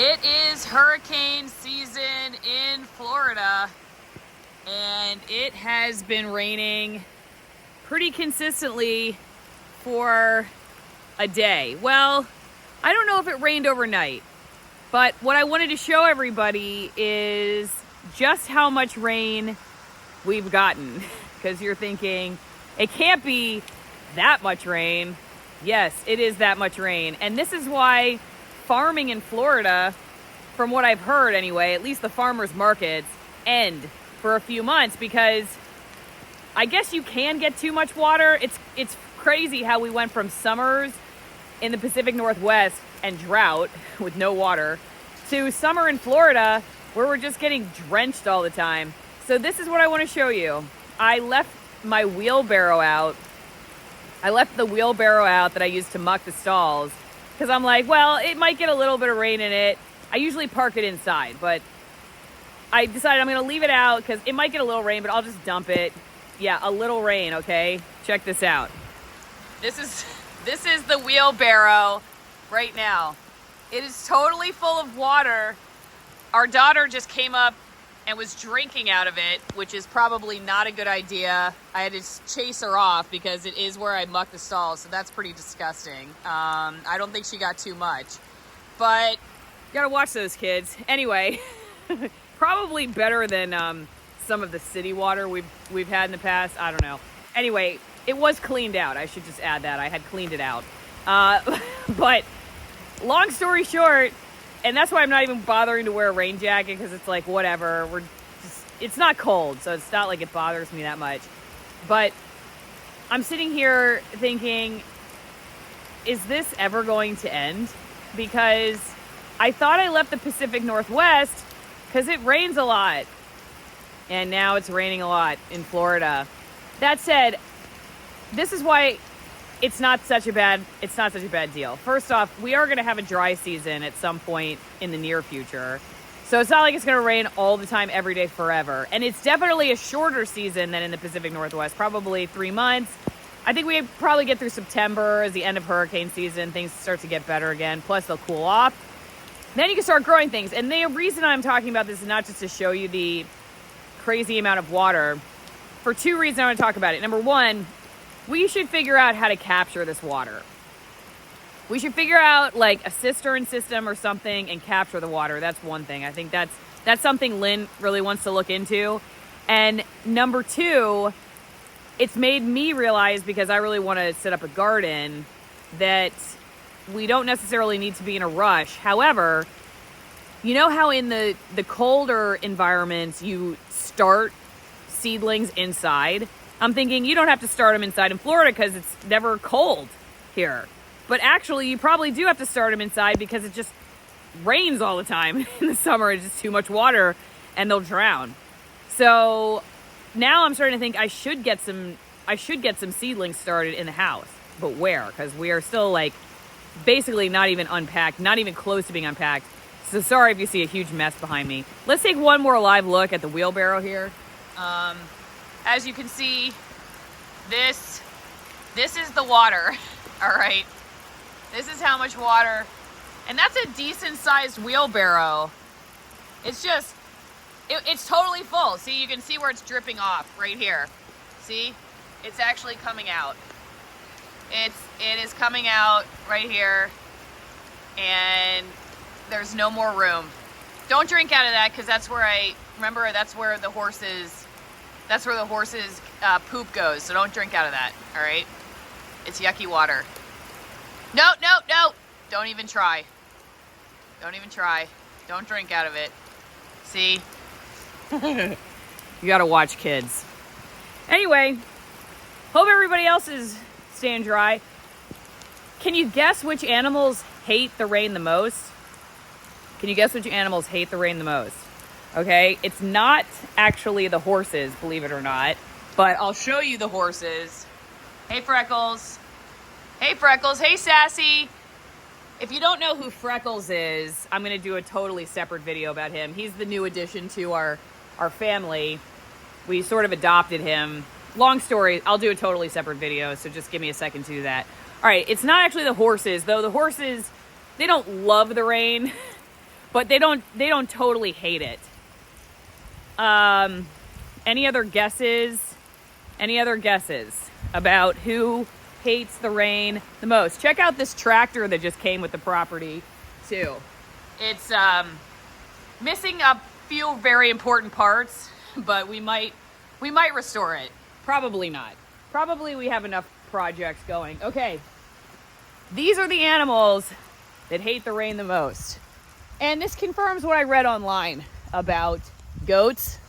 It is hurricane season in Florida, and it has been raining pretty consistently for a day. Well, I don't know if it rained overnight, but what I wanted to show everybody is just how much rain we've gotten. Because you're thinking, it can't be that much rain. Yes, it is that much rain. And this is why farming in Florida, from what I've heard anyway, at least the farmers markets, end for a few months, because I guess you can get too much water. It's crazy how we went from summers in the Pacific Northwest and drought with no water to summer in Florida where we're just getting drenched all the time. So this is what I want to show you. I left my wheelbarrow out. I left the wheelbarrow out that I used to muck the stalls because I'm like, well, it might get a little bit of rain in it. I usually park it inside, but I decided I'm going to leave it out because it might get a little rain, but I'll just dump it. Yeah, a little rain, okay? Check this out. This is the wheelbarrow right now. It is totally full of water. Our daughter just came up and was drinking out of it, which is probably not a good idea. I had to chase her off because it is where I muck the stalls, so that's pretty disgusting. I don't think she got too much, but you gotta watch those kids. Anyway, probably better than some of the city water we've had in the past. I don't know. Anyway, it was cleaned out. I should just add that. I had cleaned it out. But long story short, and that's why I'm not even bothering to wear a rain jacket, because it's like, whatever. It's not cold, so it's not like it bothers me that much. But I'm sitting here thinking, is this ever going to end? Because I thought I left the Pacific Northwest because it rains a lot. And now it's raining a lot in Florida. That said, this is why it's not such a bad deal. First off, we are going to have a dry season at some point in the near future. So it's not like it's going to rain all the time, every day, forever. And it's definitely a shorter season than in the Pacific Northwest, probably 3 months. I think we probably get through September as the end of hurricane season. Things start to get better again. Plus, they'll cool off. Then you can start growing things. And the reason I'm talking about this is not just to show you the crazy amount of water. For 2 reasons I want to talk about it. Number one, we should figure out how to capture this water. We should figure out like a cistern system or something and capture the water. That's one thing. I think that's something Lynn really wants to look into. And number two, it's made me realize, because I really want to set up a garden, that we don't necessarily need to be in a rush. However, you know how in the colder environments you start seedlings inside? I'm thinking you don't have to start them inside in Florida because it's never cold here. But actually, you probably do have to start them inside because it just rains all the time in the summer. It's just too much water and they'll drown. So now I'm starting to think I should get some seedlings started in the house. But where? Because we are still like basically not even unpacked, not even close to being unpacked. So sorry if you see a huge mess behind me. Let's take one more live look at the wheelbarrow here. As you can see, this is the water. All right, this is how much water, and that's a decent sized wheelbarrow. It's just, it's totally full. See, you can see where it's dripping off right here. See, it's actually coming out. It is coming out right here, and there's no more room. Don't drink out of that, because that's where that's where the horses poop goes. So don't drink out of that. All right, it's yucky water. No, don't even try. Don't drink out of it. See, you gotta watch kids. Anyway, hope everybody else is staying dry. Can you guess which animals hate the rain the most? Okay, it's not actually the horses, believe it or not, but I'll show you the horses. Hey, Freckles. Hey, Sassy. If you don't know who Freckles is, I'm going to do a totally separate video about him. He's the new addition to our family. We sort of adopted him. Long story, I'll do a totally separate video, so just give me a second to do that. All right, it's not actually the horses, though the horses, they don't love the rain. but they don't totally hate it. Any other guesses? Any other guesses about who hates the rain the most? Check out this tractor that just came with the property too. It's missing a few very important parts, but we might restore it. Probably not. Probably we have enough projects going. Okay, these are the animals that hate the rain the most. And this confirms what I read online about goats.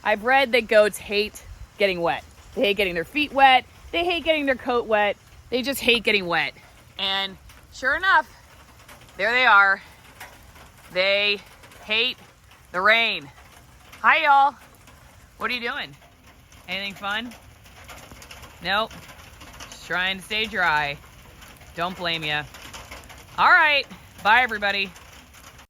I've read that goats hate getting wet. They hate getting their feet wet. They hate getting their coat wet. They just hate getting wet. And sure enough, there they are. They hate the rain. Hi, y'all. What are you doing? Anything fun? Nope. Just trying to stay dry. Don't blame you. All right. Bye, everybody.